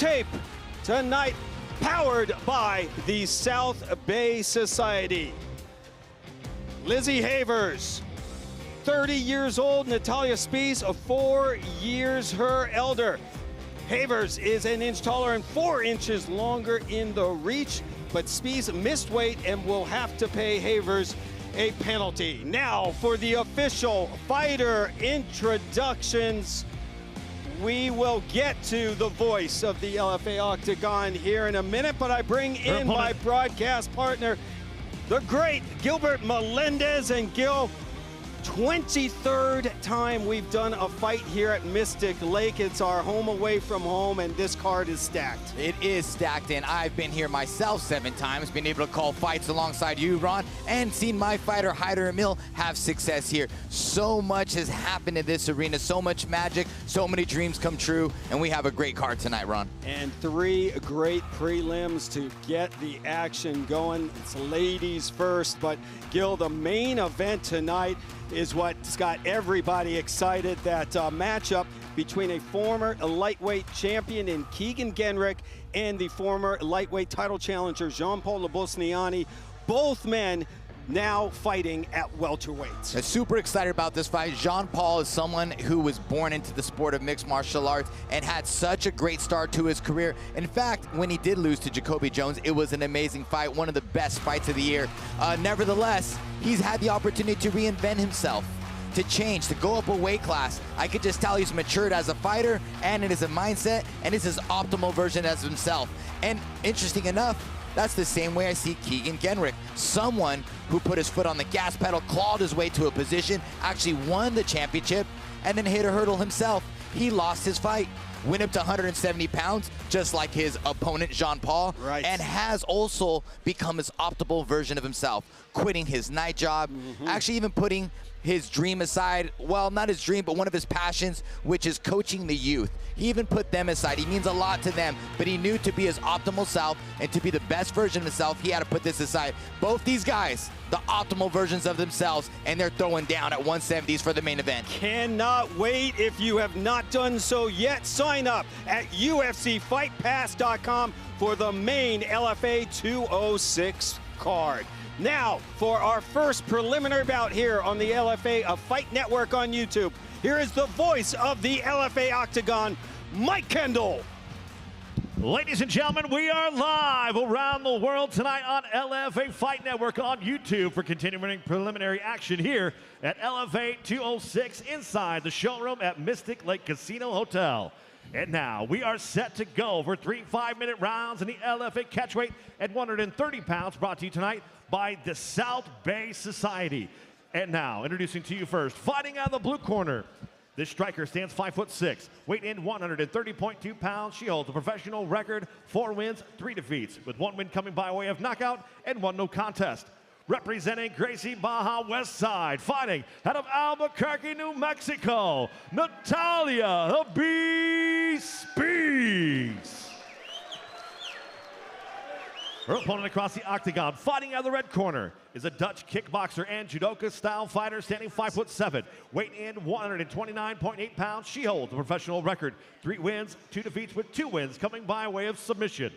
tape tonight, powered by the South Bay Society. Lizzy Gevers, 30 years old. Natalya Speece, 4 years her elder. Gevers is an inch taller and 4 inches longer in the reach, but Speece missed weight and will have to pay Gevers a penalty. Now for the official fighter introductions. We will get to the voice of the LFA Octagon here in a minute, but I bring in my broadcast partner, the great Gilbert Melendez. And Gil, 23rd time we've done a fight here at Mystic Lake. It's our home away from home, and this card is stacked. It is stacked, and I've been here myself 7 times, been able to call fights alongside you, Ron, and seen my fighter, Hyder Emil, have success here. So much has happened in this arena, so much magic, so many dreams come true, and we have a great card tonight, Ron. And 3 great prelims to get the action going. It's ladies first, but Gil, the main event tonight is what's got everybody excited. That matchup between a former lightweight champion in Keegan Genrick and the former lightweight title challenger Jean-Paul Labusniani. Both men now fighting at welterweight. I'm super excited about this fight. Jean-Paul is someone who was born into the sport of mixed martial arts and had such a great start to his career. In fact, when he did lose to Jacoby Jones, it was an amazing fight, one of the best fights of the year. Nevertheless, he's had the opportunity to reinvent himself, to change, to go up a weight class. I could just tell he's matured as a fighter and it is a mindset, and it's his optimal version as himself. And interesting enough, that's the same way I see Keegan Genrick, someone who put his foot on the gas pedal, clawed his way to a position, actually won the championship, and then hit a hurdle himself. He lost his fight, went up to 170 pounds, just like his opponent, Jean-Paul, and has also become his optimal version of himself, quitting his night job, actually even putting his dream aside. Well, not his dream, but one of his passions, which is coaching the youth. He even put them aside. He means a lot to them, but he knew to be his optimal self and to be the best version of himself, he had to put this aside. Both these guys, the optimal versions of themselves, and they're throwing down at 170s for the main event. Cannot wait. If you have not done so yet, sign up at UFCFightPass.com for the main LFA 206 card. Now, for our first preliminary bout here on the LFA Fight Network on YouTube, here is the voice of the LFA Octagon, Mike Kendall. Ladies and gentlemen, we are live around the world tonight on LFA Fight Network on YouTube for continuing preliminary action here at LFA 206 inside the showroom at Mystic Lake Casino Hotel. And now we are set to go for 3 5-minute rounds in the LFA Catchweight at 130 pounds, brought to you tonight by the South Bay Society. And now, introducing to you first, fighting out of the blue corner. This striker stands 5'6", weight in 130.2 pounds. She holds a professional record, 4 wins, 3 defeats, with 1 win coming by way of knockout and 1 no contest. Representing Gracie Baja West Side, fighting out of Albuquerque, New Mexico, Natalya the Speece. Her opponent across the octagon, fighting out of the red corner, is a Dutch kickboxer and judoka-style fighter standing 5'7", weight in 129.8 pounds. She holds a professional record, 3 wins, 2 defeats, with 2 wins coming by way of submission.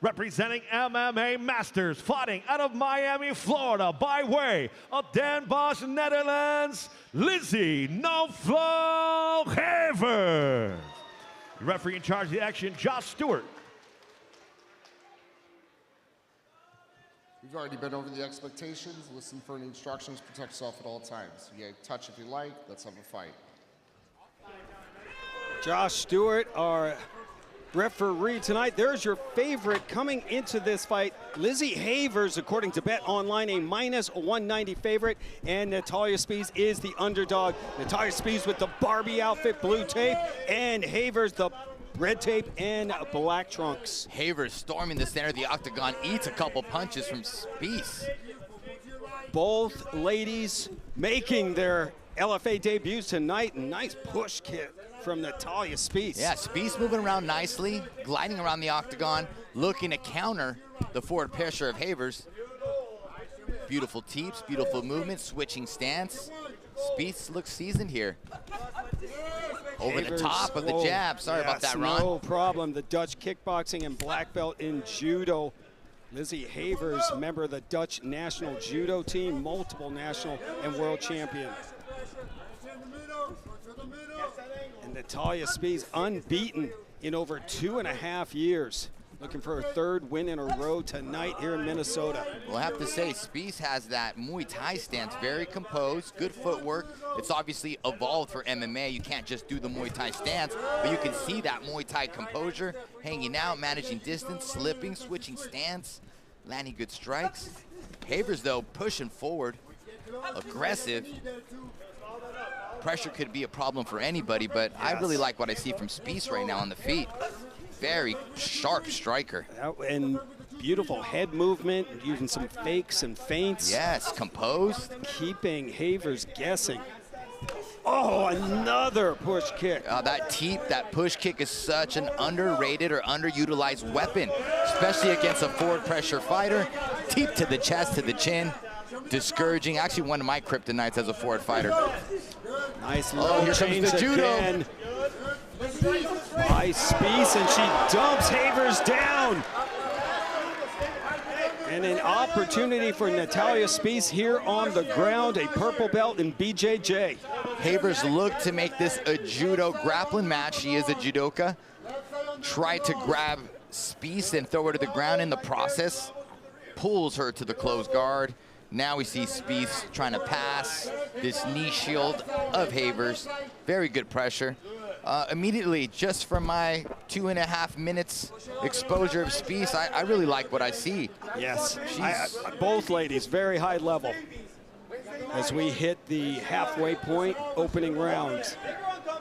Representing MMA Masters, fighting out of Miami, Florida, by way of Den Bosch, Netherlands, Lizzy No Flow Gevers. The referee in charge of the action, Josh Stewart. We've already been over the expectations. Listen for any instructions. Protect yourself at all times. You get touch if you like. Let's have a fight. Josh Stewart, our referee tonight. There's your favorite coming into this fight. Lizzy Gevers, according to Bet Online, a -190 favorite. And Natalya Speece is the underdog. Natalya Speece with the Barbie outfit, blue tape, and Gevers the red tape and black trunks. Gevers storming the center of the octagon, eats a couple punches from Speece. Both ladies making their LFA debuts tonight. Nice push kick from Natalya Speece. Yeah, Speece moving around nicely, gliding around the octagon, looking to counter the forward pressure of Gevers. Beautiful teeps, beautiful movement, switching stance. Speece looks seasoned here. Over the top of the jab. Sorry about that, Ron. No problem. The Dutch kickboxing and black belt in judo. Lizzy Gevers, member of the Dutch national judo team, multiple national and world champion. And Natalya Speece, unbeaten in over 2.5 years. Looking for a 3rd win in a row tonight here in Minnesota. We'll have to say, Speece has that Muay Thai stance, very composed, good footwork. It's obviously evolved for MMA. You can't just do the Muay Thai stance, but you can see that Muay Thai composure, hanging out, managing distance, slipping, switching stance, landing good strikes. Gevers, though, pushing forward, aggressive. Pressure could be a problem for anybody, but I really like what I see from Speece right now on the feet. Very sharp striker. And beautiful head movement, using some fakes and feints. Yes, composed. Keeping Gevers guessing. Oh, another push kick. That teep, that push kick is such an underrated or underutilized weapon, especially against a forward pressure fighter. Teep to the chest, to the chin. Discouraging. Actually, one of my kryptonites as a forward fighter. Nice low here change comes the judo. Again. By Speece, and she dumps Gevers down. And an opportunity for Natalya Speece here on the ground, a purple belt in BJJ. Gevers looked to make this a judo grappling match. She is a judoka. Tried to grab Speece and throw her to the ground in the process. Pulls her to the closed guard. Now we see Speece trying to pass this knee shield of Gevers. Very good pressure. Immediately, just from my 2.5 minutes exposure of Speece, I really like what I see. Yes, both ladies, very high level. As we hit the halfway point, opening rounds.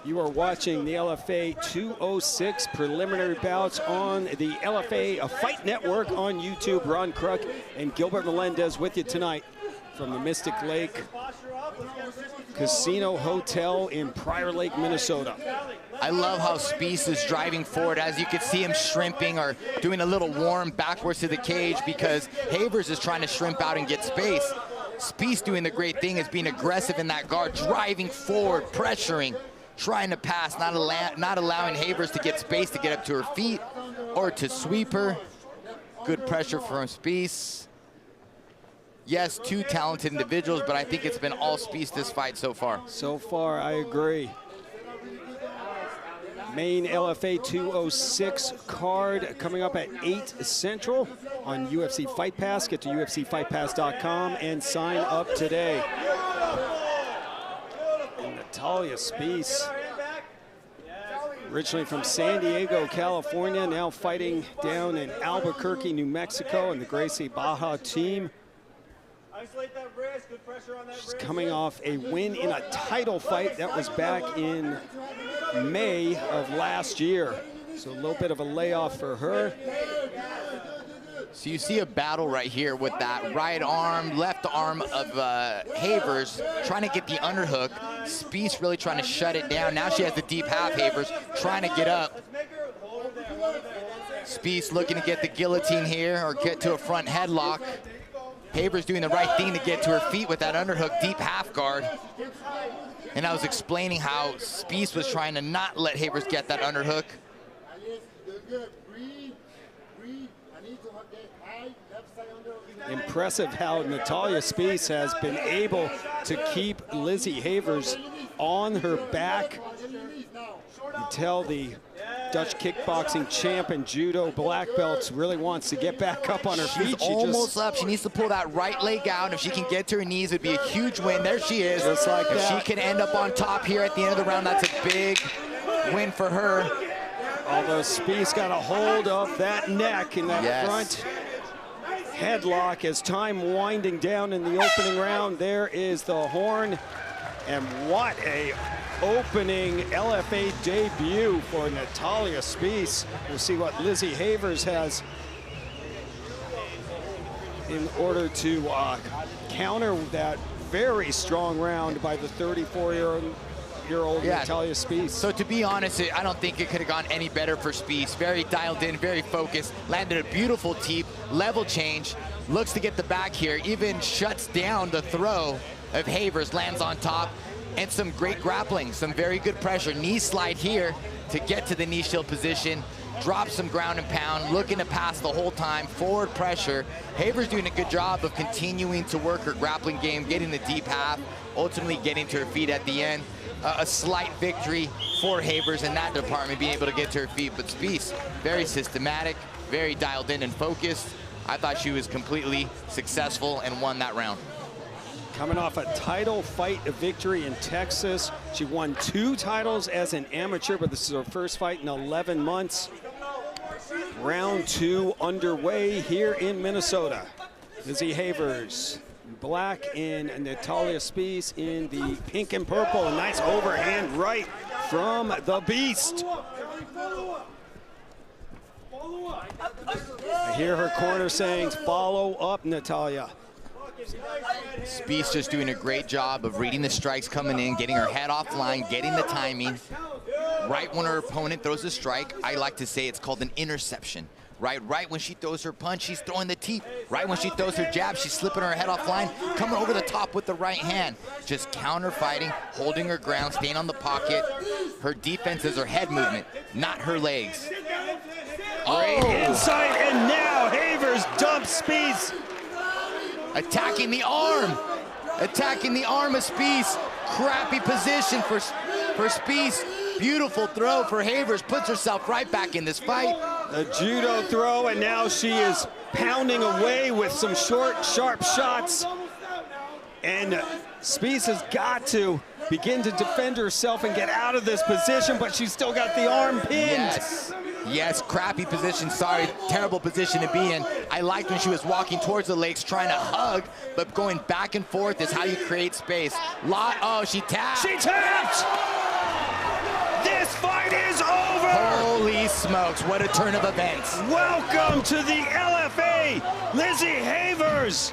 You are watching the LFA 206 preliminary bouts on the LFA Fight Network on YouTube. Ron Kruk and Gilbert Melendez with you tonight from the Mystic Lake Casino Hotel in Prior Lake, Minnesota. I love how Speece is driving forward. As you can see him shrimping or doing a little warm backwards to the cage because Gevers is trying to shrimp out and get space. Speece doing the great thing is being aggressive in that guard, driving forward, pressuring, trying to pass, not allowing Gevers to get space to get up to her feet or to sweep her. Good pressure from Speece. Yes, 2 talented individuals, but I think it's been all Speece this fight so far. So far, I agree. Main LFA 206 card coming up at 8 Central on UFC Fight Pass. Get to UFCFightPass.com and sign up today. And Natalya Speece, originally from San Diego, California, now fighting down in Albuquerque, New Mexico, and the Gracie Baja team. She's coming off a win in a title fight that was back in May of last year. So a little bit of a layoff for her. So you see a battle right here with that right arm, left arm of Gevers trying to get the underhook. Speece really trying to shut it down. Now she has the deep half. Gevers trying to get up. Speece looking to get the guillotine here or get to a front headlock. Gevers doing the right thing to get to her feet with that underhook, deep half guard. And I was explaining how Speece was trying to not let Gevers get that underhook. Impressive how Natalya Speece has been able to keep Lizzy Gevers on her back. You tell the Dutch kickboxing champ and judo black belts really wants to get back up on her feet. She's almost up. She needs to pull that right leg out. If she can get to her knees, it would be a huge win. There she is. Just like if that. she can end up on top here at the end of the round, that's a big win for her. Although Speece got a hold of that neck in that front headlock as time winding down in the opening round. There is the horn. And what a opening LFA debut for Natalya Speece. We'll see what Lizzy Gevers has in order to counter that very strong round by the 34-year-old 28-year-old Natalya Speece. So to be honest, I don't think it could have gone any better for Speece. Very dialed in, very focused, landed a beautiful teep, level change, looks to get the back here, even shuts down the throw of Gevers, lands on top, and some great grappling, some very good pressure. Knee slide here to get to the knee shield position, drop some ground and pound, looking to pass the whole time, forward pressure. Gevers doing a good job of continuing to work her grappling game, getting the deep half, ultimately getting to her feet at the end. A slight victory for Gevers in that department, being able to get to her feet. But Speece, very systematic, very dialed in and focused. I thought she was completely successful and won that round. Coming off a title fight victory in Texas. She won 2 titles as an amateur, but this is her first fight in 11 months. Round 2 underway here in Minnesota. Lizzy Gevers, black, and Natalya Speece in the pink and purple. A nice overhand right from the Beast. I hear her corner saying, follow up, Natalya. Speece just doing a great job of reading the strikes coming in, getting her head offline, getting the timing. Right when her opponent throws a strike, I like to say it's called an interception. Right when she throws her punch, she's throwing the teep. Right when she throws her jab, she's slipping her head offline, coming over the top with the right hand. Just counter fighting, holding her ground, staying on the pocket. Her defense is her head movement, not her legs. Great insight, and now Gevers dumps Speece. Attacking the arm of Speece. Crappy position for Speece. Beautiful throw for Gevers, puts herself right back in this fight. A judo throw, and now she is pounding away with some short, sharp shots. And Speece has got to begin to defend herself and get out of this position, but she's still got the arm pinned. Yes, crappy position, sorry, terrible position to be in. I liked when she was walking towards the legs, trying to hug, but going back and forth is how you create space. Oh, she tapped. She tapped! This fight is over! Holy smokes, what a turn of events. Welcome to the LFA, Lizzy Gevers.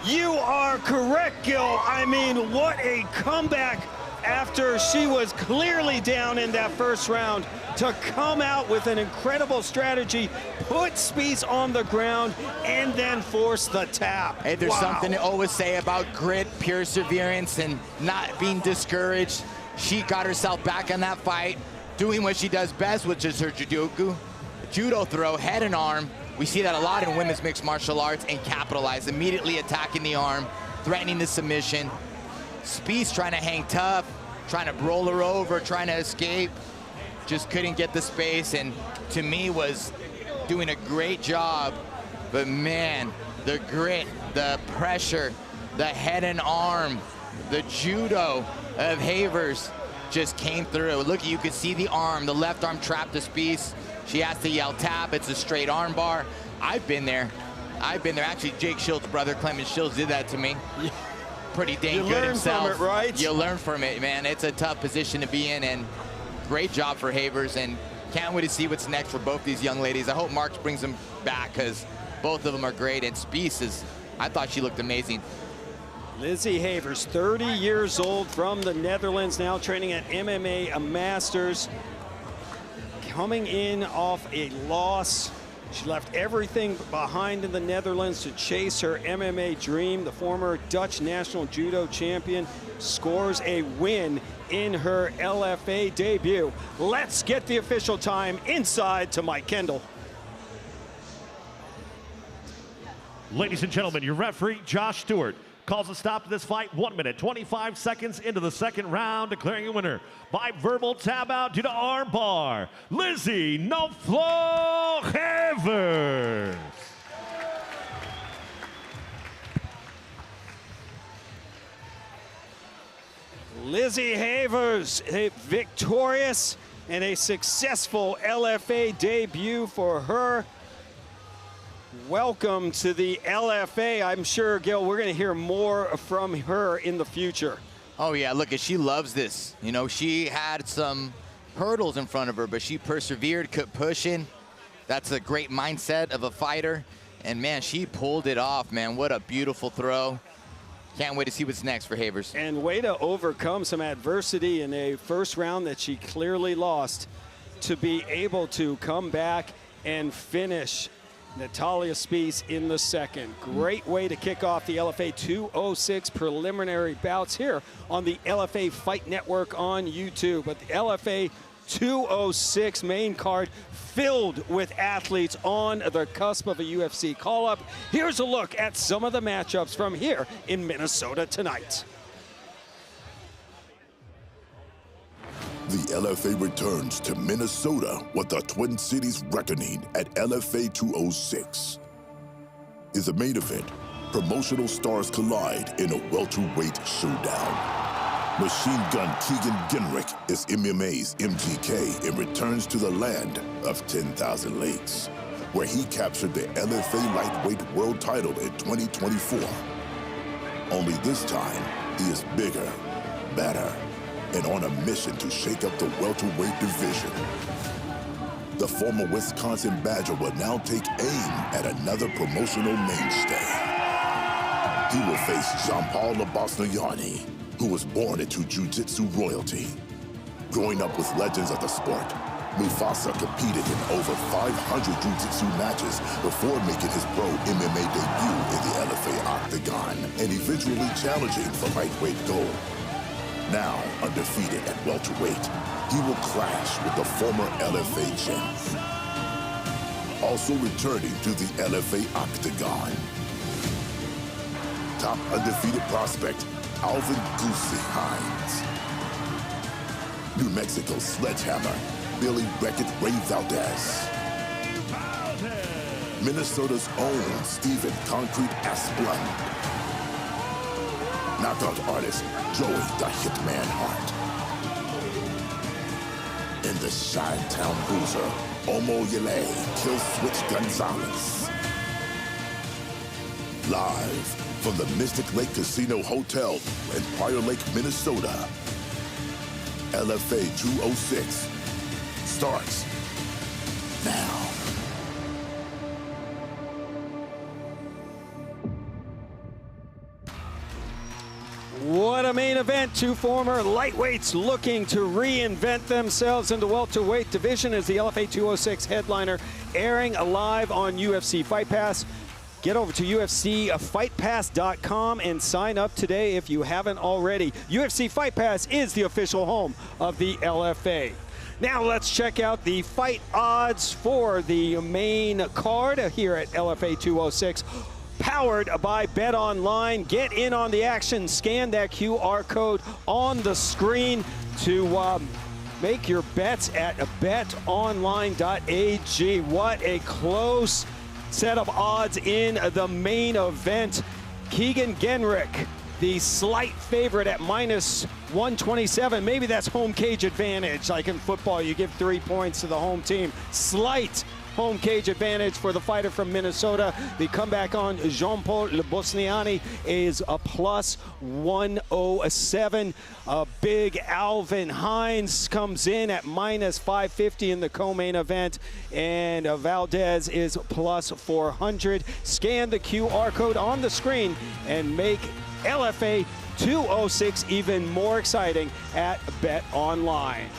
You are correct, Gil. I mean, what a comeback after she was clearly down in that first round to come out with an incredible strategy, put Speece on the ground, and then force the tap. Hey, there's something to always say about grit, perseverance, and not being discouraged. She got herself back in that fight, doing what she does best, which is her judo throw, head and arm. We see that a lot in women's mixed martial arts, and capitalize, immediately attacking the arm, threatening the submission. Speece trying to hang tough, trying to roll her over, trying to escape. Just couldn't get the space, and to me was doing a great job. But man, the grit, the pressure, the head and arm, the judo of Gevers just came through. Look, you could see the arm, the left arm trapped to Speece. She has to yell tap, it's a straight arm bar. I've been there. Actually, Jake Schilt's brother, Clement Schiltz, did that to me. Pretty dang good himself. You learn from it, right? You learn from it, man. It's a tough position to be in, and great job for Gevers, and can't wait to see what's next for both these young ladies. I hope Marks brings them back, because both of them are great, and Speece I thought she looked amazing. Lizzy Gevers, 30 years old, from the Netherlands, now training at MMA Masters. Coming in off a loss. She left everything behind in the Netherlands to chase her MMA dream. The former Dutch national judo champion scores a win in her LFA debut. Let's get the official time inside to Mike Kendall. Ladies and gentlemen, your referee, Josh Stewart, calls a stop to this fight 1 minute, 25 seconds into the second round, declaring a winner by verbal tap out due to arm bar, Lizzy "No Flow" Gevers. Lizzy Gevers, a victorious and a successful LFA debut for her. Welcome to the LFA. I'm sure, Gil, we're going to hear more from her in the future. Oh, yeah, look, she loves this. You know, she had some hurdles in front of her, but she persevered, kept pushing. That's a great mindset of a fighter. And, man, she pulled it off, man. What a beautiful throw. Can't wait to see what's next for Gevers. And way to overcome some adversity in a first round that she clearly lost to be able to come back and finish Natalya Speece in the second. Great way to kick off the LFA 206 preliminary bouts here on the LFA Fight Network on YouTube. But the LFA 206 main card filled with athletes on the cusp of a UFC call-up. Here's a look at some of the matchups from here in Minnesota tonight. The LFA returns to Minnesota with the Twin Cities reckoning at LFA 206. In the main event, promotional stars collide in a welterweight showdown. Machine Gun Keegan Genrick is MMA's MGK and returns to the land of 10,000 lakes, where he captured the LFA lightweight world title in 2024. Only this time, he is bigger, better, and on a mission to shake up the welterweight division. The former Wisconsin Badger will now take aim at another promotional mainstay. He will face Jean-Paul Labosniani, who was born into jiu-jitsu royalty. Growing up with legends of the sport, Mufasa competed in over 500 jiu-jitsu matches before making his pro MMA debut in the LFA Octagon and eventually challenging for lightweight gold. Now undefeated at welterweight, he will clash with the former LFA champ. Also returning to the LFA Octagon, top undefeated prospect Alvin Goosey Hines. New Mexico sledgehammer Billy Beckett Ray Valdez. Minnesota's own Stephen Concrete Asplund. Knockout artist Joey the Hitman Hart. And the Chi-Town bruiser Omo Yele Kill Switch Gonzalez. Live from the Mystic Lake Casino Hotel in Prior Lake, Minnesota, LFA 206 starts now. What a main event. Two former lightweights looking to reinvent themselves in the welterweight division as the LFA 206 headliner, airing live on UFC Fight Pass. Get over to UFCFightPass.com and sign up today if you haven't already. UFC Fight Pass is the official home of the LFA. Now let's check out the fight odds for the main card here at LFA 206. Powered by BetOnline. Get in on the action. Scan that QR code on the screen to make your bets at betonline.ag. What a close set of odds in the main event. Keegan Genrick, the slight favorite at -127. Maybe that's home cage advantage. Like in football, you give 3 points to the home team. Slight home cage advantage for the fighter from Minnesota. The comeback on Jean-Paul Labosniani is a +107. Big Alvin Hines comes in at -550 in the co-main event, and Valdez is +400. Scan the QR code on the screen and make LFA 206 even more exciting at BetOnline.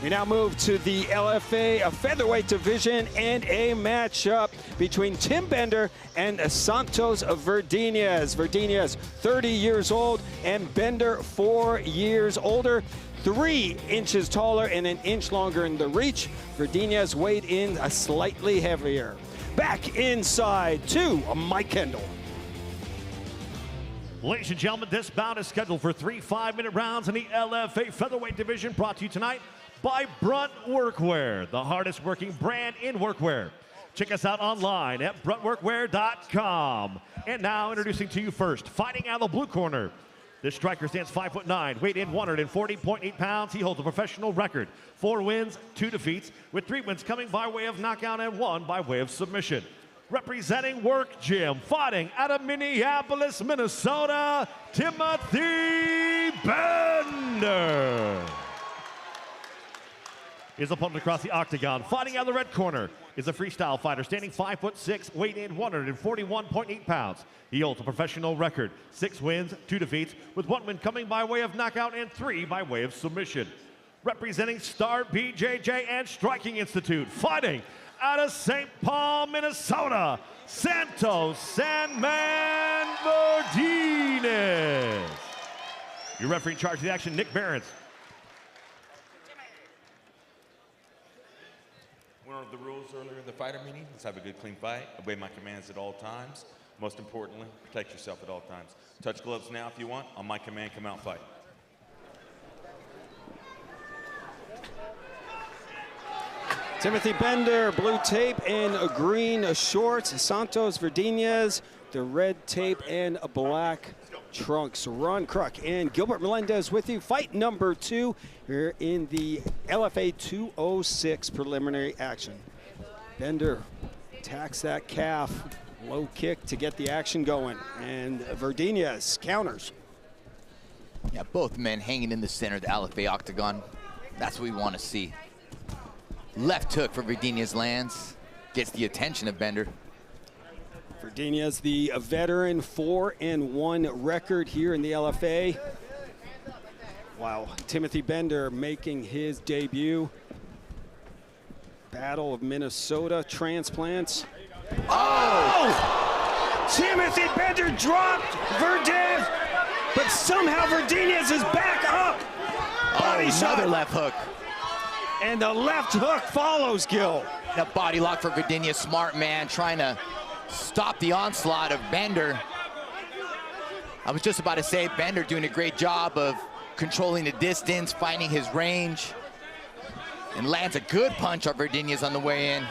We now move to the LFA Featherweight division and a matchup between Tim Bender and Santos Verdinez. Verdinez, 30 years old, and Bender, 4 years older. 3 inches taller and an inch longer in the reach. Verdinez weighed in slightly heavier. Back inside to Mike Kendall. Ladies and gentlemen, this bout is scheduled for 3 5-minute rounds in the LFA Featherweight division, brought to you tonight by Brunt Workwear, the hardest working brand in workwear. Check us out online at bruntworkwear.com. And now introducing to you first, fighting out of the blue corner. This striker stands 5'9", weighed in 140.8 pounds. He holds a professional record, 4 wins, 2 defeats, with 3 wins coming by way of knockout and 1 by way of submission. Representing Work Gym, fighting out of Minneapolis, Minnesota, Timothy Bender. His opponent across the octagon, fighting out of the red corner, is a freestyle fighter, standing 5'6", weighing in 141.8 pounds. He holds a professional record, 6 wins, 2 defeats, with 1 win coming by way of knockout and 3 by way of submission. Representing Star BJJ and Striking Institute, fighting out of St. Paul, Minnesota, Santos Sandman Verdinez. Your referee in charge of the action, Nick Behrens. One of the rules earlier in the fighter meeting, let's have a good, clean fight. Obey my commands at all times. Most importantly, protect yourself at all times. Touch gloves now if you want. On my command, come out and fight. Timothy Bender, blue tape and green shorts. Santos Verdinez, the red tape and black trunks. Ron Kruk and Gilbert Melendez with you. Fight number 2 here in the LFA 206 preliminary action. Bender attacks that calf. Low kick to get the action going. And Verdinez counters. Yeah, both men hanging in the center of the LFA octagon. That's what we want to see. Left hook for Verdinez lands. Gets the attention of Bender. Verdinez, the veteran, 4-1 record here in the LFA. Wow, Timothy Bender making his debut. Battle of Minnesota transplants. Oh! Timothy Bender dropped Verdinez, but somehow Verdinez is back up. Body shot. Another left hook. And the left hook follows, Gil. The body lock for Verdinez, smart man, trying to stop the onslaught of Bender. I was just about to say, Bender doing a great job of controlling the distance, finding his range, and lands a good punch on Verdinez on the way in,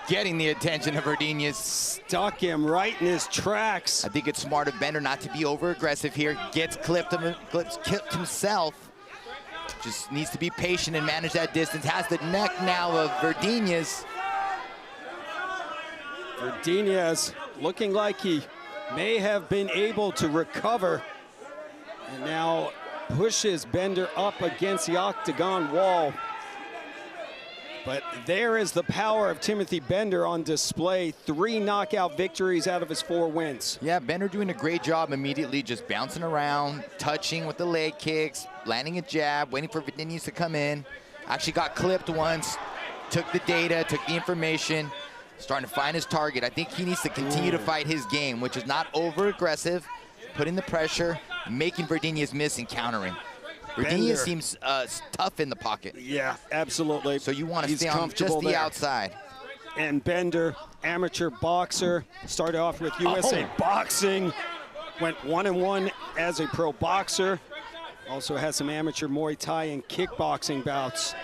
getting the attention of Verdinez. Stuck him right in his tracks. I think it's smart of Bender not to be over-aggressive here. Gets clipped himself. Just needs to be patient and manage that distance. Has the neck now of Verdinez. Verdinez looking like he may have been able to recover, and now pushes Bender up against the octagon wall. But there is the power of Timothy Bender on display. 3 knockout victories out of his 4 wins. Yeah, Bender doing a great job immediately, just bouncing around, touching with the leg kicks, landing a jab, waiting for Verdinez to come in. Actually got clipped once, took the data, took the information, starting to find his target. I think he needs to continue to fight his game, which is not over-aggressive, putting the pressure, making Verdinez miss and countering. Verdinez seems tough in the pocket. Yeah, absolutely. So you want to stay on just the outside. And Bender, amateur boxer, started off with USA Boxing, went 1-1 as a pro boxer. Also has some amateur Muay Thai and kickboxing bouts.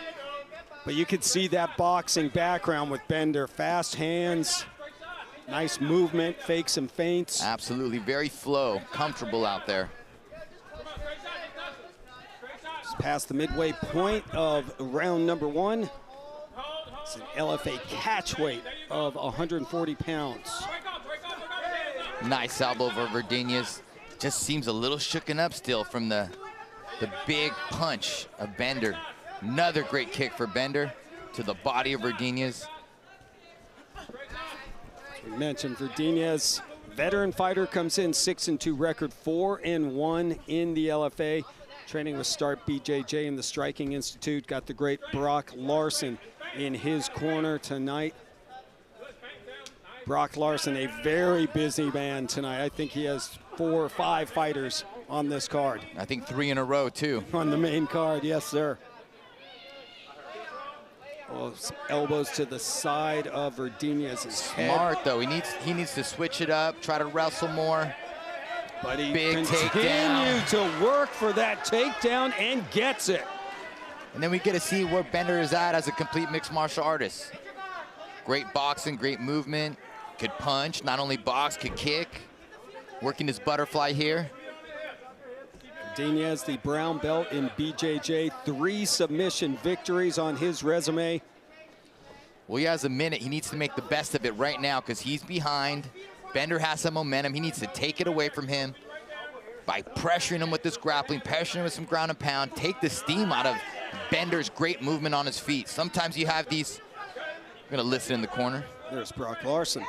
But you could see that boxing background with Bender. Fast hands, nice movement, fakes and feints. Absolutely, very flow, comfortable out there. Past the midway point of round number 1. It's an LFA catchweight of 140 pounds. Nice elbow for Verdinez. Just seems a little shooken up still from the big punch of Bender. Another great kick for Bender to the body of Verdinez. We mentioned Verdinez, veteran fighter, comes in 6-2 record, 4-1 in the LFA. Training with Start BJJ in the Striking Institute. Got the great Brock Larson in his corner tonight. Brock Larson, a very busy man tonight. I think he has 4 or 5 fighters on this card. I think 3 in a row, too. On the main card, yes, sir. Well, elbows to the side of Verdinez's head. Smart, though. He needs to switch it up, try to wrestle more. But he Big continued to work for that takedown and gets it. And then we get to see where Bender is at as a complete mixed martial artist. Great boxing, great movement, could punch, not only box, could kick. Working his butterfly here. Verdinez, the brown belt in BJJ, 3 submission victories on his resume. Well, he has a minute. He needs to make the best of it right now because he's behind. Bender has some momentum. He needs to take it away from him by pressuring him with this grappling, pressuring him with some ground and pound, take the steam out of Bender's great movement on his feet. Sometimes you have these, I'm gonna listen in the corner. There's Brock Larson.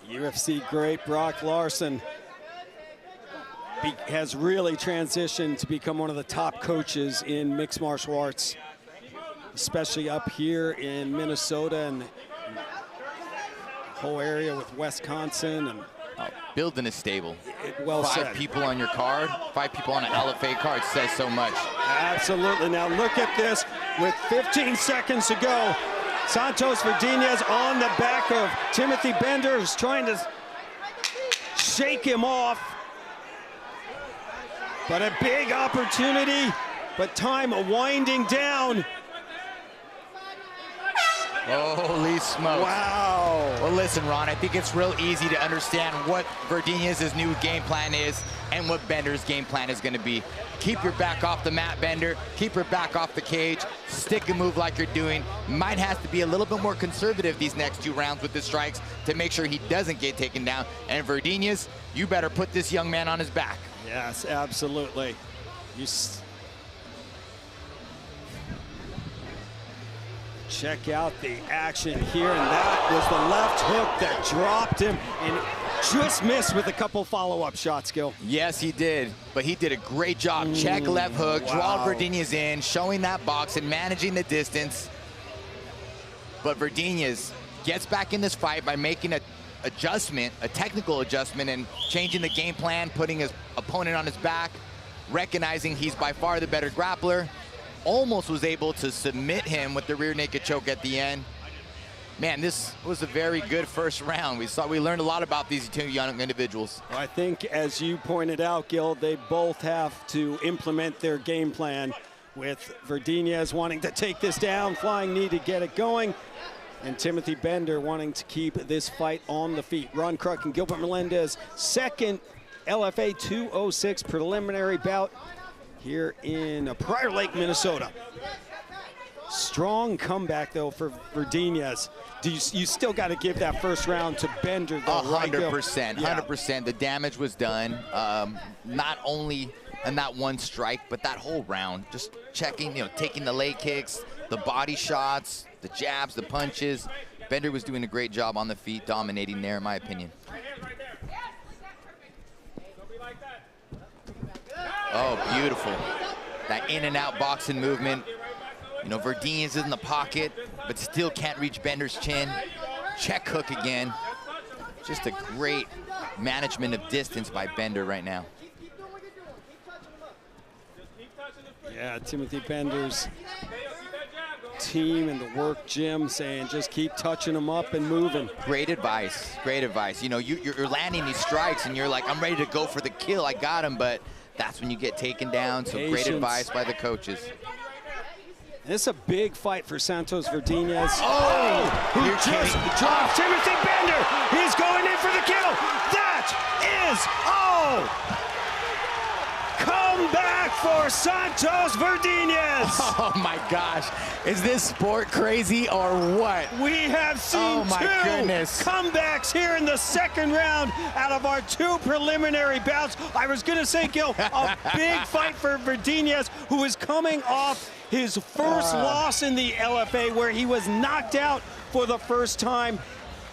UFC great Brock Larson has really transitioned to become one of the top coaches in mixed martial arts, especially up here in Minnesota and the whole area with Wisconsin. And building a stable. Well Five said. people on your card, 5 people on an LFA card says so much. Absolutely. Now look at this. With 15 seconds to go, Santos Verdinez on the back of Timothy Bender, who's trying to shake him off. But a big opportunity, but time winding down. Holy smokes. Wow. Well, listen, Ron, I think it's real easy to understand what Verdinez's new game plan is and what Bender's game plan is going to be. Keep your back off the mat, Bender. Keep your back off the cage. Stick and move like you're doing. Might have to be a little bit more conservative these next 2 rounds with the strikes to make sure he doesn't get taken down. And Verdinez, you better put this young man on his back. Yes, absolutely. Check out the action here, and that was the left hook that dropped him and just missed with a couple follow-up shots, Gil. Yes, he did, but he did a great job. Check left hook, draw Verdinez in, showing that box and managing the distance. But Verdinez gets back in this fight by making a adjustment, a technical adjustment, and changing the game plan, putting his opponent on his back, recognizing he's by far the better grappler. Almost was able to submit him with the rear naked choke at the end. Man, this was a very good first round. We learned a lot about these 2 young individuals. I think, as you pointed out, Gil, they both have to implement their game plan, with Verdinez wanting to take this down, flying knee to get it going, and Timothy Bender wanting to keep this fight on the feet. Ron Kruk and Gilbert Melendez, second LFA 206 preliminary bout here in Prior Lake, Minnesota. Strong comeback, though, for Verdinez. You still got to give that first round to Bender, though, 100%, 100%. The damage was done, not only in that one strike, but that whole round. Just checking, taking the leg kicks, the body shots, the jabs, the punches. Bender was doing a great job on the feet, dominating there, in my opinion. Oh, beautiful. That in and out boxing movement. Verdinez is in the pocket, but still can't reach Bender's chin. Check hook again. Just a great management of distance by Bender right now. Yeah, Timothy Bender's team and the work gym saying just keep touching them up and moving. Great advice, great advice. You're landing these strikes and you're like, I'm ready to go for the kill, I got him, but that's when you get taken down, so Patience. Great advice by the coaches. This is a big fight for Santos Verdinez. Oh! Who just dropped Timothy Bender. He's going in for the kill. That is comeback for Santos Verdinez. Oh my gosh, is this sport crazy or what? We have seen two comebacks here in the second round out of our 2 preliminary bouts. I was gonna say, Gil, a big fight for Verdinez, who is coming off his first loss in the LFA, where he was knocked out for the first time.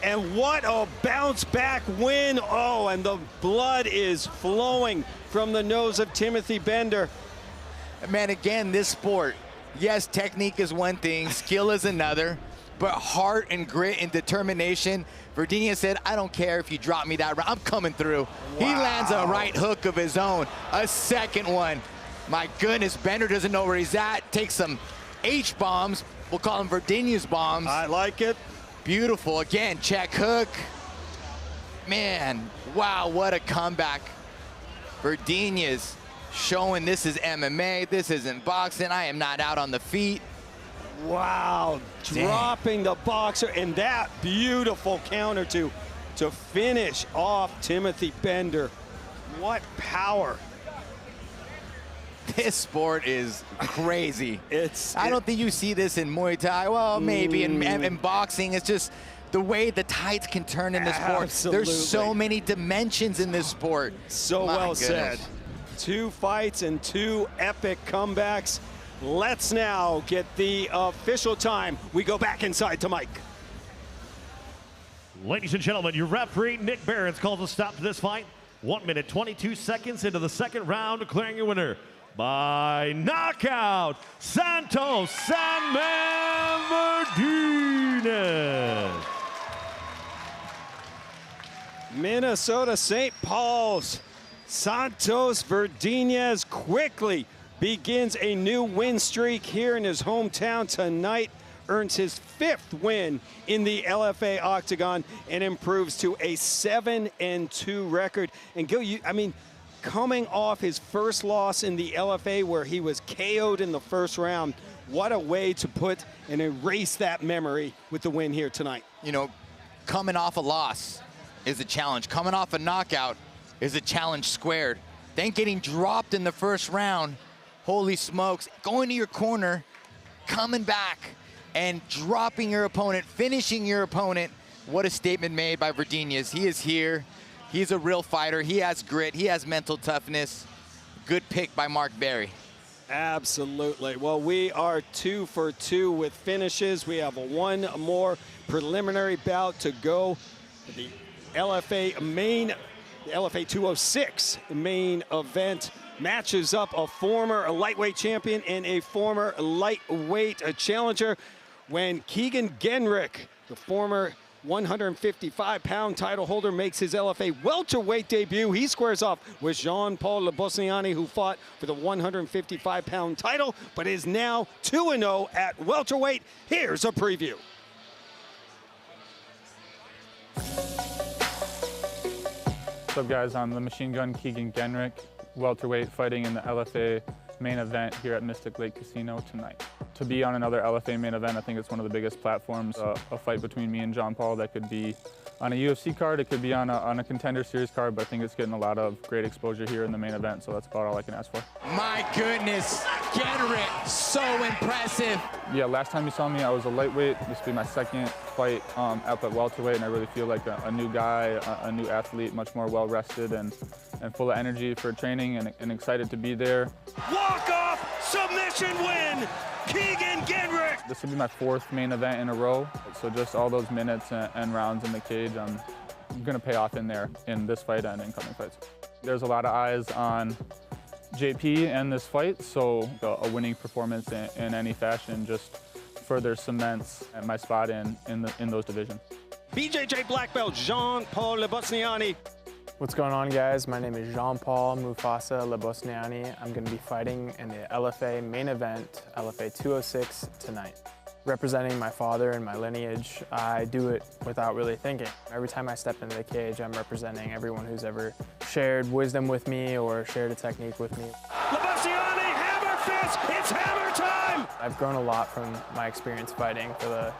And what a bounce back win. Oh, and the blood is flowing from the nose of Timothy Bender. Man, again, this sport, yes, technique is one thing, skill is another, but heart and grit and determination. Verdinez said, I don't care if you drop me that round, I'm coming through. Wow. He lands a right hook of his own, a second one. My goodness, Bender doesn't know where he's at. Takes some H-bombs, we'll call them Verdinez bombs. I like it. Beautiful, again, check hook. Man, wow, what a comeback. Verdinez showing this is MMA, this isn't boxing, I am not out on the feet. Wow, dropping the boxer, and that beautiful counter to finish off Timothy Bender. What power. This sport is crazy. I don't think you see this in Muay Thai. Well, maybe in boxing. It's just the way the tides can turn in this sport. Absolutely. There's so many dimensions in this sport. So My well goodness. said. 2 fights and 2 epic comebacks. Let's now get the official time. We go back inside to Mike. Ladies and gentlemen, your referee, Nick Behrens, calls a stop to this fight. 1 minute, 22 seconds into the second round, declaring your winner by knockout, Santos Verdinez. Minnesota St. Paul's Santos Verdinez quickly begins a new win streak here in his hometown tonight, earns his 5th win in the LFA octagon, and improves to a 7-2 record. And Gil, coming off his first loss in the LFA where he was KO'd in the first round, what a way to put and erase that memory with the win here tonight. You know, coming off a loss is a challenge. Coming off a knockout is a challenge squared. Then getting dropped in the first round, holy smokes, going to your corner, coming back, and dropping your opponent, finishing your opponent. What a statement made by Verdinez. He is here. He's a real fighter. He has grit. He has mental toughness. Good pick by Mark Berry. Absolutely. Well, we are 2 for 2 with finishes. We have one more preliminary bout to go. The LFA 206 main event matches up a former lightweight champion and a former lightweight challenger when Keegan Genrick, the former 155-pound title holder, makes his LFA welterweight debut. He squares off with Jean-Paul Lebosniani, who fought for the 155-pound title, but is now 2-0 at welterweight. Here's a preview. What's up, guys? I'm the Machine Gun Keegan Genrick, welterweight, fighting in the LFA main event here at Mystic Lake Casino tonight. To be on another LFA main event, I think it's one of the biggest platforms. A fight between me and John Paul that could be on a UFC card, it could be on a Contender Series card, but I think it's getting a lot of great exposure here in the main event, so that's about all I can ask for. My goodness, Genrick, so impressive. Yeah, last time you saw me, I was a lightweight. This will be my second fight up at welterweight, and I really feel like a new guy, a new athlete, much more well-rested and full of energy for training and excited to be there. Walk-off submission win, Keegan Genrick. This will be my 4th main event in a row, so just all those minutes and rounds in the cage, I'm gonna pay off in there in this fight and in coming fights. There's a lot of eyes on JP and this fight, so a winning performance in any fashion just further cements my spot in those divisions. BJJ black belt Jean-Paul Lebosniani. What's going on, guys? My name is Jean-Paul Mufasa Lebosniani. I'm going to be fighting in the LFA main event, LFA 206, tonight. Representing my father and my lineage, I do it without really thinking. Every time I step into the cage, I'm representing everyone who's ever shared wisdom with me or shared a technique with me. Lebosniani, hammer fist, it's hammer time! I've grown a lot from my experience fighting for the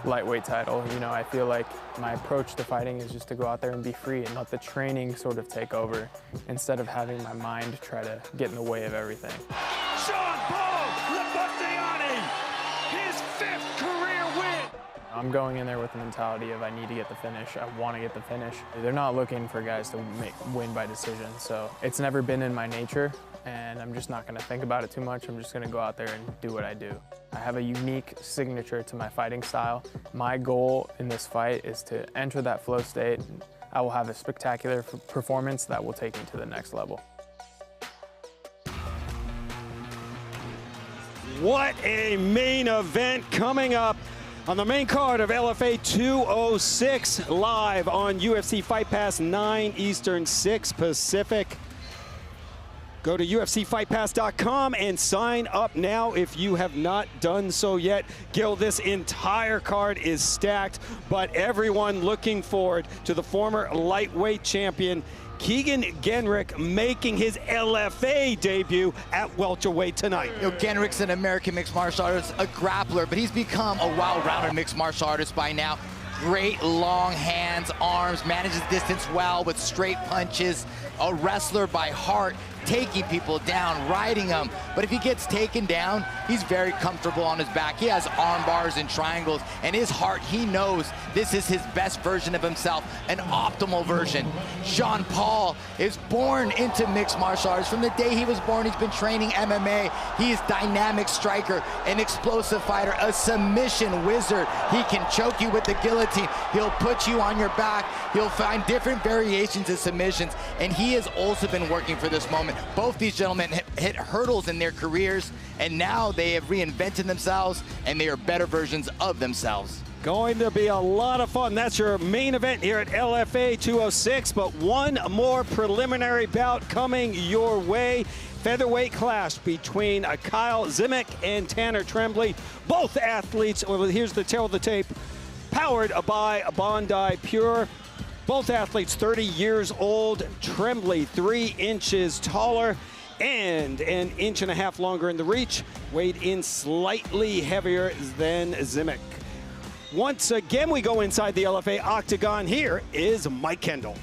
lightweight title. You know, I feel like my approach to fighting is just to go out there and be free and let the training sort of take over instead of having my mind try to get in the way of everything. Jean-Paul Lebosniani, his 5th career win! I'm going in there with the mentality of I need to get the finish, I want to get the finish. They're not looking for guys to win by decision, so it's never been in my nature, and I'm just not going to think about it too much. I'm just going to go out there and do what I do. I have a unique signature to my fighting style. My goal in this fight is to enter that flow state. I will have a spectacular performance that will take me to the next level. What a main event coming up on the main card of LFA 206, live on UFC Fight Pass, 9 Eastern, 6 Pacific. Go to UFCFightPass.com and sign up now if you have not done so yet. Gil, this entire card is stacked, but everyone looking forward to the former lightweight champion, Keegan Genrick, making his LFA debut at welterweight tonight. You know, Genrick's an American mixed martial artist, a grappler, but he's become a well-rounded mixed martial artist by now. Great long hands, arms, manages distance well with straight punches, a wrestler by heart. taking people down, riding them. But if he gets taken down, he's very comfortable on his back. He has arm bars and triangles, and his heart, he knows this is his best version of himself, an optimal version. Jean Paul is born into mixed martial arts. From the day he was born, he's been training MMA. He is dynamic striker, an explosive fighter, a submission wizard. He can choke you with the guillotine. He'll put you on your back. He'll find different variations of submissions, and he has also been working for this moment. Both these gentlemen hit hurdles in their careers, and now they have reinvented themselves, and they are better versions of themselves. Going to be a lot of fun. That's your main event here at LFA 206, but one more preliminary bout coming your way. Featherweight clash between Kyle Zimick and Tanner Trembley. Both athletes, well, here's the tail of the tape, powered by Bondi Pure. Both athletes 30 years old. Trembley 3 inches taller and an inch and a half longer in the reach. Weighed in slightly heavier than Zimick. Once again, we go inside the LFA octagon. Here is Mike Kendall.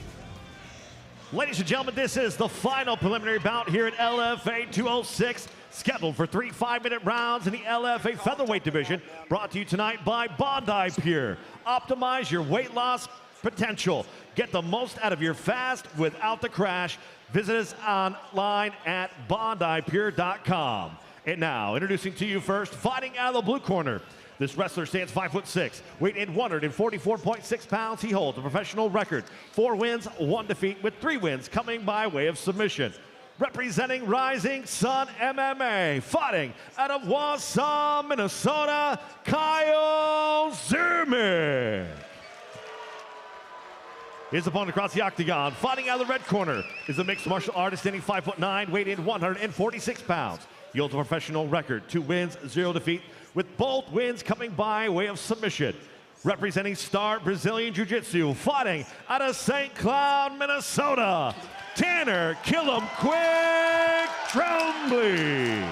Ladies and gentlemen, this is the final preliminary bout here at LFA 206, scheduled for 3 5-minute rounds in the LFA Featherweight division, brought to you tonight by Bondi Pure. Optimize your weight loss potential. Get the most out of your fast without the crash. Visit us online at bondipure.com. And now, introducing to you first, fighting out of the blue corner. This wrestler stands 5'6", weight in 144.6 pounds. He holds a professional record, 4 wins, 1 defeat, with 3 wins coming by way of submission. Representing Rising Sun MMA, fighting out of Wausau, Minnesota, Kyle Zimick. His opponent across the octagon, fighting out of the red corner, is a mixed martial artist standing 5'9", weight in 146 pounds. He holds a professional record, 2 wins, 0 defeat, with both wins coming by way of submission. Representing Star Brazilian Jiu-Jitsu, fighting out of St. Cloud, Minnesota, Tanner "Kill 'em Quick" Trembley.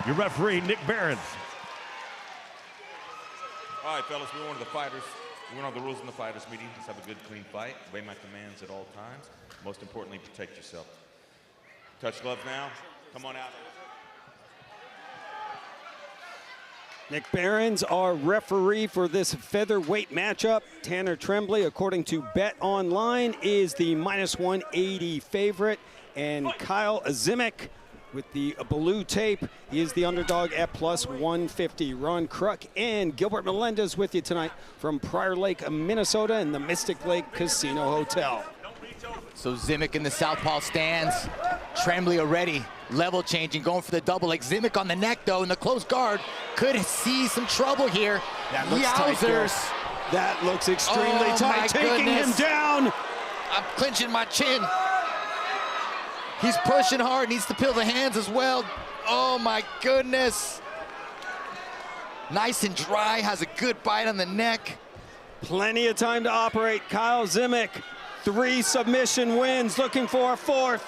Your referee, Nick Behrens. All right, fellas, we're one of the fighters. We went over the rules in the fighters meeting. Let's have a good, clean fight. Obey my commands at all times. Most importantly, protect yourself. Touch gloves now. Come on out. Nick Behrens, our referee for this featherweight matchup. Tanner Trembley, according to Bet Online, is the -180 favorite. And Kyle Zimick, with the blue tape, he is the underdog at +150. Ron Kruk and Gilbert Melendez with you tonight from Prior Lake, Minnesota, and the Mystic Lake Casino Hotel. So Zimick in the southpaw stands. Trembley already level changing, going for the double leg. Zimick on the neck, though, in the close guard. Could see some trouble here. That looks tight, Gil. That looks extremely tight, taking him down. I'm clenching my chin. He's pushing hard, needs to peel the hands as well. Oh my goodness. Nice and dry, has a good bite on the neck. Plenty of time to operate. Kyle Zimick, 3 submission wins, looking for a 4th.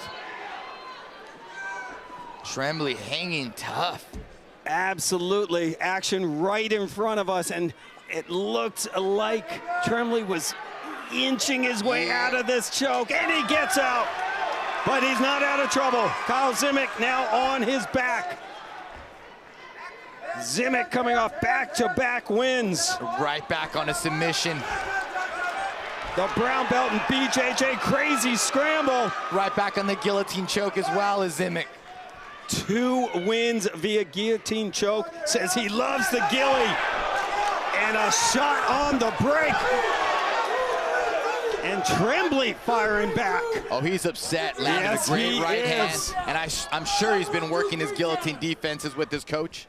Trembley hanging tough. Absolutely, action right in front of us, and it looked like Trembley was inching his way out of this choke, and he gets out. But he's not out of trouble. Kyle Zimick now on his back. Zimick coming off back-to-back wins. Right back on a submission. The brown belt and BJJ crazy scramble. Right back on the guillotine choke as well as Zimick. 2 wins via guillotine choke. Says he loves the gilly. And a shot on the break. And Trembley firing back. Oh, he's upset. Landed a great right hand. And I'm sure he's been working his guillotine defenses with his coach.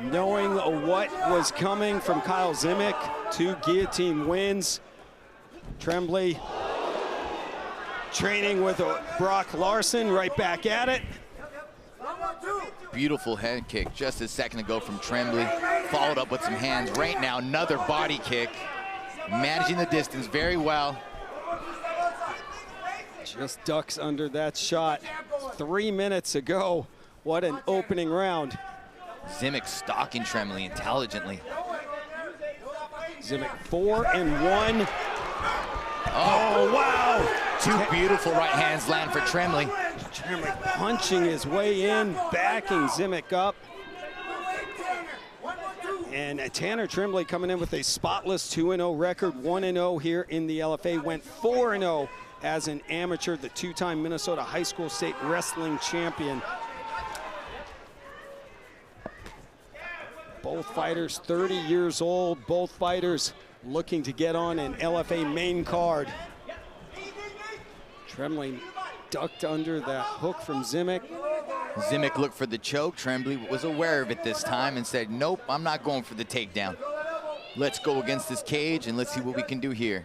Knowing what was coming from Kyle Zimick, 2 guillotine wins. Trembley training with Brock Larson, right back at it. Beautiful head kick just a second ago from Trembley. Followed up with some hands. Right now, another body kick. Managing the distance very well. Just ducks under that shot. 3 minutes ago. What an opening round. Zimick stalking Trembley intelligently. Zimick 4-1. Oh, wow. Two beautiful right hands land for Trembley. Trembley punching his way in, backing Zimick up. And Tanner Trembley coming in with a spotless 2-0 record, 1-0 here in the LFA, went 4-0 as an amateur, the two-time Minnesota High School State Wrestling Champion. Both fighters 30 years old, both fighters looking to get on an LFA main card. Trembley ducked under that hook from Zimick. Zimick looked for the choke. Trembley was aware of it this time and said, nope, I'm not going for the takedown. Let's go against this cage and let's see what we can do here.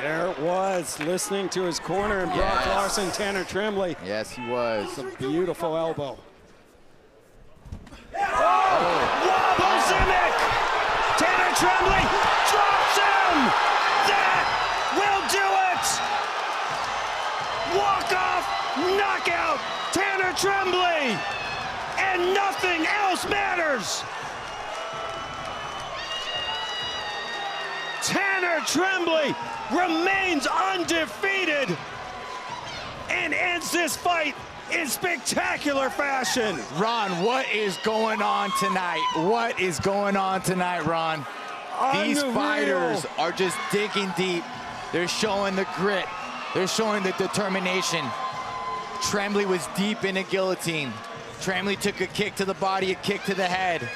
There it was, listening to his corner, and Brock Larson, Tanner Trembley. Yes, he was. It's a beautiful elbow. Wobble Zimick! Tanner Trembley drops him! That will do it! Walk-off knockout, Tanner Trembley! And nothing else matters! Tanner Trembley remains undefeated and ends this fight in spectacular fashion. Ron, what is going on tonight? What is going on tonight, Ron? These fighters are just digging deep. They're showing the grit. They're showing the determination. Trembley was deep in a guillotine. Trembley took a kick to the body, a kick to the head.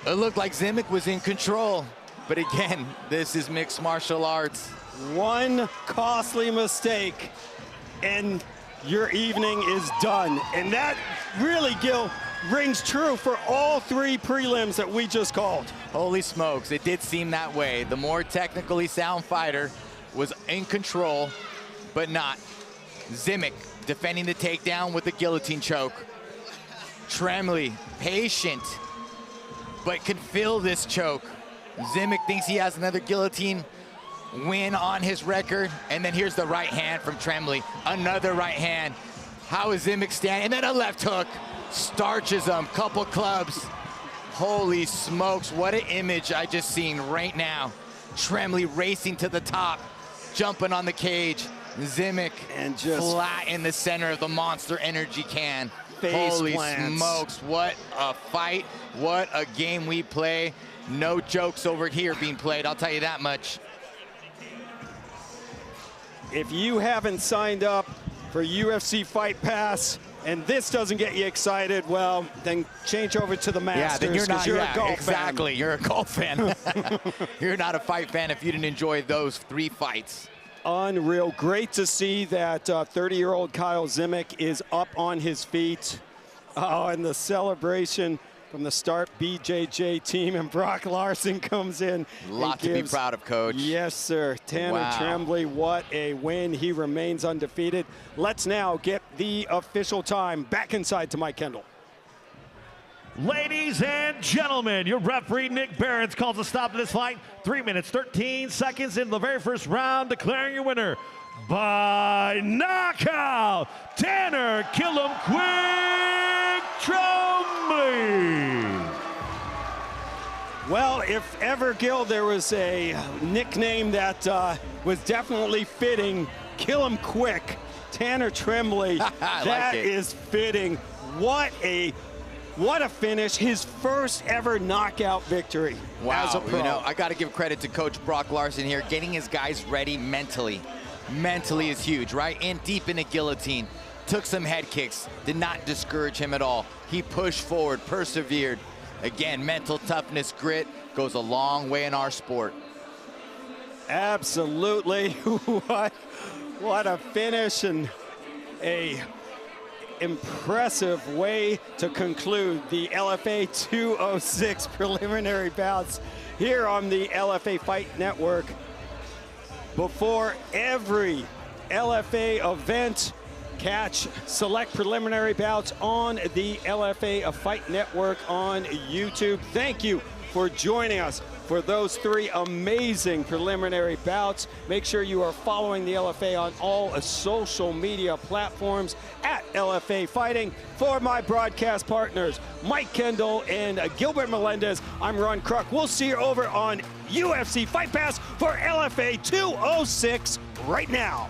It looked like Zimick was in control. But again, this is mixed martial arts. One costly mistake, and your evening is done. And that really, Gil, rings true for all three prelims that we just called. Holy smokes, it did seem that way. The more technically sound fighter was in control, but not. Zimick defending the takedown with the guillotine choke. Trembley, patient, but can feel this choke. Zimick thinks he has another guillotine win on his record. And then here's the right hand from Trembley. Another right hand. How is Zimick standing? And then a left hook. Starches him. Couple clubs. Holy smokes. What an image I just seen right now. Trembley racing to the top. Jumping on the cage. Zimick and just flat in the center of the Monster Energy can. Face Holy plants. smokes. What a fight. What a game we play. No jokes over here being played, I'll tell you that much. If you haven't signed up for UFC Fight Pass and this doesn't get you excited, well, then change over to the Masters. Yeah, then you're not. You're a golf exactly. fan. You're a golf fan. You're not a fight fan if you didn't enjoy those three fights. Unreal. Great to see that 30-year-old Kyle Zimick is up on his feet. Oh, and the celebration from the Start BJJ team, and Brock Larson comes in. A lot to be proud of, Coach. Yes, sir. Tanner Trembley, what a win. He remains undefeated. Let's now get the official time back inside to Mike Kendall. Ladies and gentlemen, your referee, Nick Behrens, calls a stop to this fight. 3 minutes, 13 seconds in the very first round, declaring your winner by knockout, Tanner "Kill 'Em Quick" Trembley. Well, if ever, Gil, there was a nickname that was definitely fitting, "Kill 'Em Quick," Tanner Trembley. That is fitting. What a finish. His first ever knockout victory as a pro. You know, I got to give credit to Coach Brock Larson here, getting his guys ready mentally. Mentally is huge, right? In deep in a guillotine. Took some head kicks. Did not discourage him at all. He pushed forward, persevered. Again, mental toughness, grit goes a long way in our sport. Absolutely. What a finish, and a impressive way to conclude the LFA 206 preliminary bouts here on the LFA Fight Network. Before every LFA event, catch select preliminary bouts on the LFA Fight Network on YouTube. Thank you for joining us for those 3 amazing preliminary bouts. Make sure you are following the LFA on all social media platforms at LFA Fighting. For my broadcast partners, Mike Kendall and Gilbert Melendez, I'm Ron Kruk. We'll see you over on UFC Fight Pass for LFA 206 right now.